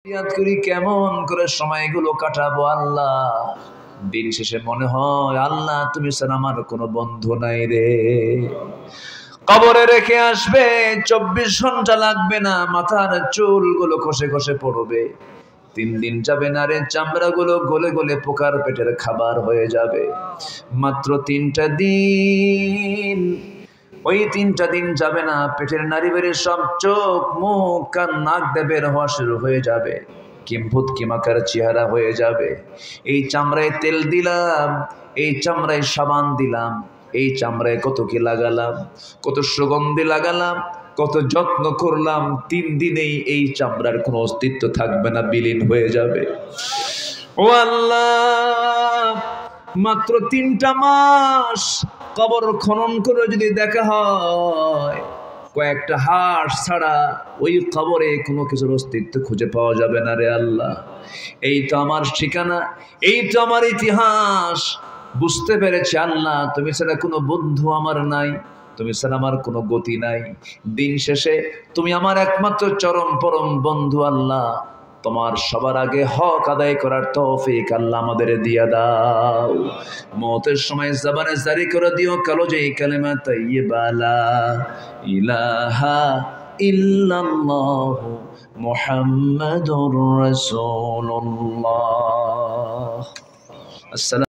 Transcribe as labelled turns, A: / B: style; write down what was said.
A: ইয়াদ করি কেমন করে সময়গুলো কাটাবো আল্লাহ। দিন শেষে মনে হয় আল্লাহ তুমি ছাড়া আমার কোনো বন্ধু নাই রে। কবরে রেখে আসবে, 24 ঘন্টা লাগবে না, মাথার চুলগুলো খসে খসে পড়বে। 3 দিন যাবে না রে, চামড়াগুলো গলে গলে পোকার পেটের খাবার হয়ে যাবে। মাত্র 3টা দিন, ওই 3টা দিন যাবে না, পেটের নারী বেড়ে সব চোখ মুখ কান নাক দিয়ে বের হওয়া শুরু হয়ে যাবে। কিম্ভূত কিমাকার চেহারা হয়ে যাবে। এই চামড়ায় তেল দিলাম, এই চামড়ায় সাবান দিলাম, এই চামড়ায় কত কি লাগালাম, কত সুগন্ধি লাগালাম, কত যত্ন করলাম, 3 দিনেই এই চামড়ার কোনো অস্তিত্ব থাকবে না, বিলীন হয়ে যাবে। ও আল্লাহ, মাত্র 3টা মাস কবর খনন করে যদি দেখা হয়, কয়েকটা হাড় ছাড়া ওই কবরে কোনো কিছুর অস্তিত্ব খুঁজে পাওয়া যাবে না রে আল্লাহ। এই তো আমার ঠিকানা, এই তো আমার ইতিহাস। বুঝতে পেরেছি আল্লাহ তুমি ছাড়া কোনো বন্ধু আমার নাই, তুমি ছাড়া আমার কোনো গতি নাই। দিন শেষে তুমি আমার একমাত্র চরম পরম বন্ধু আল্লাহ। তোমার সবার আগে হক আদায় করার তৌফিক আল্লাহ আমাদের দিয়া দাও। মওতের সময় জবানে জারি করে দিও কালো যে কালেমা তাইয়্যিবা লা ইলাহা ইল্লাল্লাহ মুহাম্মাদুর রাসূলুল্লাহ। আসসালামু